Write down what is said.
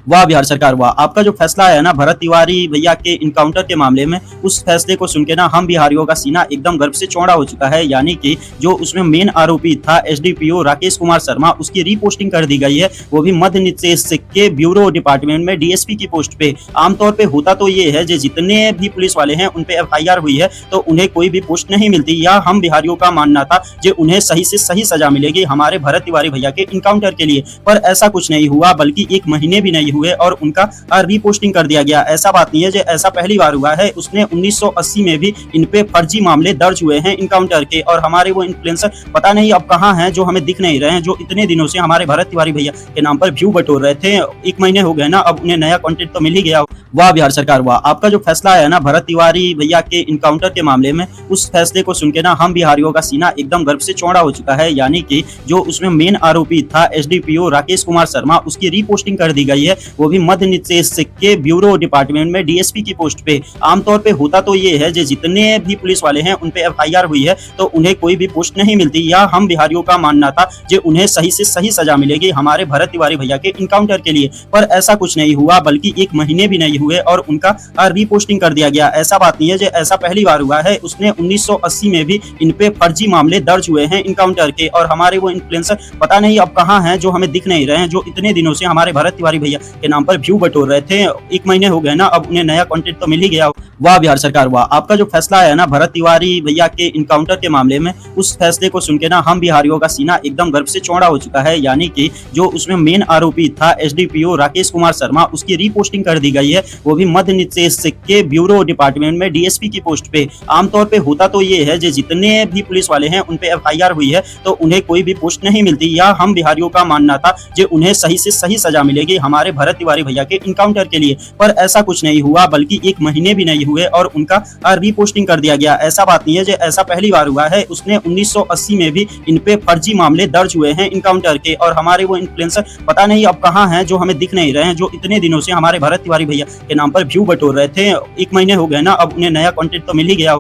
वाह बिहार सरकार वाह! आपका जो फैसला है ना भरत तिवारी भैया के इनकाउंटर के मामले में, उस फैसले को सुन के ना हम बिहारियों का सीना एकदम गर्व से चौड़ा हो चुका है। यानी कि जो उसमें मेन आरोपी था एसडीपीओ राकेश कुमार शर्मा, उसकी रीपोस्टिंग कर दी गई है, वो भी मध्य निदेश के ब्यूरो डिपार्टमेंट में डीएसपी की पोस्ट पे। आमतौर पे होता तो ये है, जितने भी पुलिस वाले हैं उन पे एफआईआर हुई है तो उन्हें कोई भी पोस्ट नहीं मिलती, या हम बिहारियों का मानना था कि उन्हें सही से सही सजा मिलेगी हमारे भरत तिवारी भैया के इनकाउंटर के लिए। पर ऐसा कुछ नहीं हुआ, बल्कि 1 महीने भी नहीं हुए और उनका रीपोस्टिंग कर दिया गया। ऐसा बात नहीं है जो ऐसा पहली बार हुआ है, उसने 1980 में भी इन पे फर्जी मामले दर्ज हुए हैं इनकाउंटर के। और हमारे वो इन्फ्लुएंसर पता नहीं अब कहाँ हैं, जो हमें दिख नहीं रहे हैं, जो इतने दिनों से हमारे भरत तिवारी भैया के नाम पर व्यू बटोर रहे थे। 1 महीने हो गए ना, अब उन्हें नया कंटेंट तो मिल ही गया। वाह बिहार सरकार वाह! आपका जो फैसला है ना भरत तिवारी भैया के इनकाउंटर के मामले में, उस फैसले को सुन के ना हम बिहारियों का सीना एकदम गर्व से चौड़ा हो चुका है। यानी कि जो उसमें मेन आरोपी था एसडीपीओ राकेश कुमार शर्मा, उसकी रीपोस्टिंग कर दी गई है, वो भी मध्य निदेश के ब्यूरो डिपार्टमेंट में डीएसपी की पोस्ट पे। आमतौर पे होता तो ये है, जितने भी पुलिस वाले हैं उन पे एफआईआर हुई है तो उन्हें कोई भी पोस्ट नहीं मिलती, या हम बिहारियों का मानना था कि उन्हें सही से सही सजा मिलेगी हमारे भरत तिवारी भैया के इनकाउंटर के लिए। पर ऐसा कुछ नहीं हुआ, बल्कि 1 महीने भी नहीं हुए और उनका रीपोस्टिंग कर दिया गया। ऐसा बात नहीं है जो ऐसा पहली बार हुआ है, उसने 1980 में भी इन पे फर्जी मामले दर्ज हुए हैं इनकाउंटर के। और हमारे वो इन्फ्लुएंसर पता नहीं अब कहाँ हैं, जो हमें दिख नहीं रहे हैं, जो इतने दिनों से हमारे भरत तिवारी भैया के नाम पर व्यू बटोर रहे थे। 1 महीने हो गए ना, अब उन्हें नया कंटेंट तो मिल ही गया। वाह बिहार सरकार वाह! आपका जो फैसला है ना भरत तिवारी भैया के इनकाउंटर के मामले में, उस फैसले को सुन के ना हम बिहारियों का सीना एकदम गर्व से चौड़ा हो चुका है। यानी कि जो उसमें मेन आरोपी था एसडीपीओ राकेश कुमार शर्मा, उसकी रीपोस्टिंग कर दी गई है, वो भी मध्य निदेश के ब्यूरो डिपार्टमेंट में डीएसपी की पोस्ट पे। आमतौर पे होता तो ये है, जितने भी पुलिस वाले हैं उन पे एफआईआर हुई है तो उन्हें कोई भी पोस्ट नहीं मिलती, या हम बिहारियों का मानना था कि उन्हें सही से सही सजा मिलेगी हमारे भरत तिवारी भैया के इनकाउंटर के लिए। पर ऐसा कुछ नहीं हुआ, बल्कि 1 महीने भी नहीं हुए और उनका रीपोस्टिंग कर दिया गया। ऐसा बात नहीं है जो ऐसा पहली बार हुआ है, उसने 1980 में भी इन पे फर्जी मामले दर्ज हुए हैं इनकाउंटर के। और हमारे वो इन्फ्लुएंसर पता नहीं अब कहाँ हैं, जो हमें दिख नहीं रहे हैं, जो इतने दिनों से हमारे भरत तिवारी भैया के नाम पर व्यू बटोर रहे थे। 1 महीने हो गए ना, अब उन्हें नया कंटेंट तो मिल ही गया।